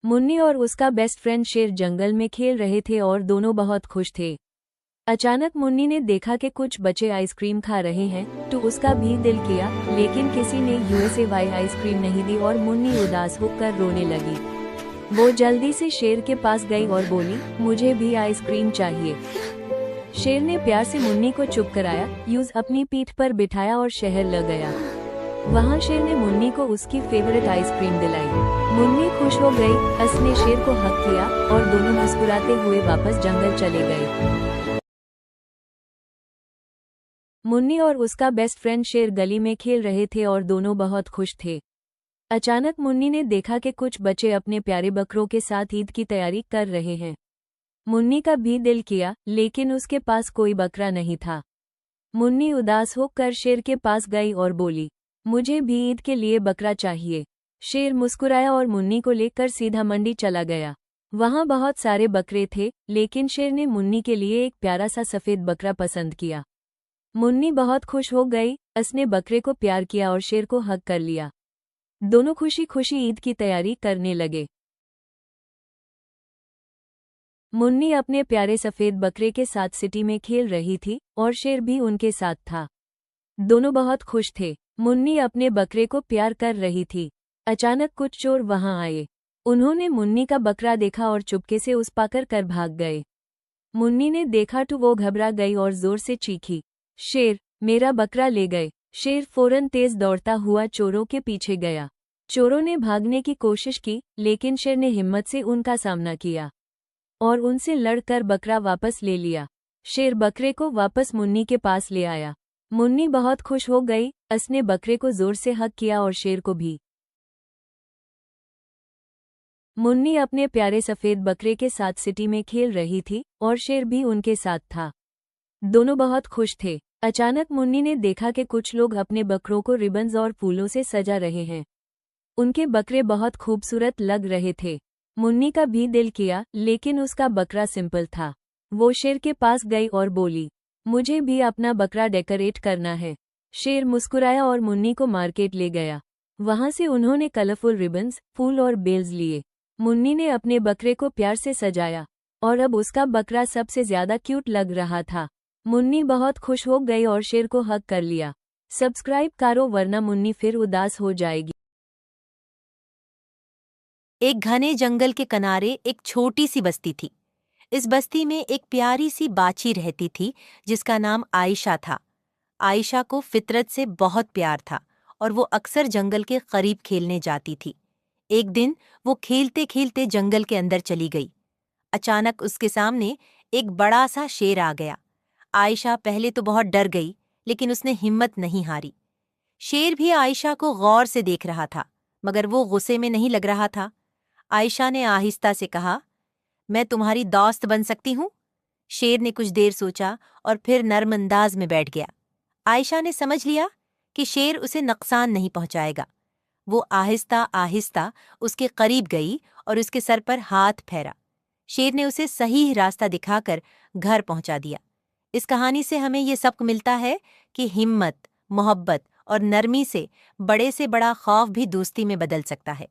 मुन्नी और उसका best friend शेर जंगल में खेल रहे थे और दोनों बहुत खुश थे। अचानक मुन्नी ने देखा कि कुछ बच्चे आइसक्रीम खा रहे हैं, तो उसका भी दिल किया, लेकिन किसी ने यूएसए आइसक्रीम नहीं दी और मुन्नी उदास होकर रोने लगी। वो जल्दी से शेर के पास गई और बोली, मुझे भी आइसक्रीम चाहिए। शेर ने प्यार से मुन्नी को चुप कराया, यूज अपनी पीठ पर बिठाया और शहर ले गया। वहाँ शेर ने मुन्नी को उसकी फेवरेट आइसक्रीम दिलाई। मुन्नी खुश हो गई, उसने शेर को हक किया और दोनों मुस्कुराते हुए वापस जंगल चले गए। मुन्नी और उसका बेस्ट फ्रेंड शेर गली में खेल रहे थे और दोनों बहुत खुश थे। अचानक मुन्नी ने देखा कि कुछ बच्चे अपने प्यारे बकरों के साथ ईद की तैयारी कर रहे हैं। मुन्नी का भी दिल किया, लेकिन उसके पास कोई बकरा नहीं था। मुन्नी उदास होकर शेर के पास गई और बोली, मुझे भी ईद के लिए बकरा चाहिए। शेर मुस्कुराया और मुन्नी को लेकर सीधा मंडी चला गया। वहाँ बहुत सारे बकरे थे, लेकिन शेर ने मुन्नी के लिए एक प्यारा सा सफेद बकरा पसंद किया। मुन्नी बहुत खुश हो गई, उसने बकरे को प्यार किया और शेर को हग कर लिया। दोनों खुशी खुशी ईद की तैयारी करने लगे। मुन्नी अपने प्यारे सफेद बकरे के साथ सिटी में खेल रही थी और शेर भी उनके साथ था। दोनों बहुत खुश थे। मुन्नी अपने बकरे को प्यार कर रही थी। अचानक कुछ चोर वहां आए। उन्होंने मुन्नी का बकरा देखा और चुपके से उस पाकर कर भाग गए। मुन्नी ने देखा तो वो घबरा गई और जोर से चीखी, शेर, मेरा बकरा ले गए। शेर फौरन तेज दौड़ता हुआ चोरों के पीछे गया। चोरों ने भागने की कोशिश की, लेकिन शेर ने हिम्मत से उनका सामना किया और उनसे लड़कर बकरा वापस ले लिया। शेर बकरे को वापस मुन्नी के पास ले आया। मुन्नी बहुत खुश हो गई, उसने बकरे को जोर से हग किया और शेर को भी। मुन्नी अपने प्यारे सफेद बकरे के साथ सिटी में खेल रही थी और शेर भी उनके साथ था। दोनों बहुत खुश थे। अचानक मुन्नी ने देखा कि कुछ लोग अपने बकरों को रिबन्स और फूलों से सजा रहे हैं। उनके बकरे बहुत खूबसूरत लग रहे थे। मुन्नी का भी दिल किया, लेकिन उसका बकरा सिंपल था। वो शेर के पास गई और बोली, मुझे भी अपना बकरा डेकोरेट करना है। शेर मुस्कुराया और मुन्नी को मार्केट ले गया। वहां से उन्होंने कलरफुल रिबन्स, फूल और बेल्स लिए। मुन्नी ने अपने बकरे को प्यार से सजाया और अब उसका बकरा सबसे ज्यादा क्यूट लग रहा था। मुन्नी बहुत खुश हो गई और शेर को हग कर लिया। सब्सक्राइब करो वरना मुन्नी फिर उदास हो जाएगी। एक घने जंगल के किनारे एक छोटी सी बस्ती थी। इस बस्ती में एक प्यारी सी बाछी रहती थी जिसका नाम आयशा था। आयशा को फितरत से बहुत प्यार था और वो अक्सर जंगल के करीब खेलने जाती थी। एक दिन वो खेलते खेलते जंगल के अंदर चली गई। अचानक उसके सामने एक बड़ा सा शेर आ गया। आयशा पहले तो बहुत डर गई, लेकिन उसने हिम्मत नहीं हारी। शेर भी आयशा को गौर से देख रहा था, मगर वो गुस्से में नहीं लग रहा था। आयशा ने आहिस्ता से कहा, मैं तुम्हारी दोस्त बन सकती हूँ? शेर ने कुछ देर सोचा और फिर नर्म अंदाज में बैठ गया। आयशा ने समझ लिया कि शेर उसे नुकसान नहीं पहुंचाएगा। वो आहिस्ता आहिस्ता उसके करीब गई और उसके सर पर हाथ फेरा। शेर ने उसे सही रास्ता दिखाकर घर पहुंचा दिया। इस कहानी से हमें ये सबक मिलता है कि हिम्मत, मोहब्बत और नरमी से बड़े बड़ा खौफ भी दोस्ती में बदल सकता है।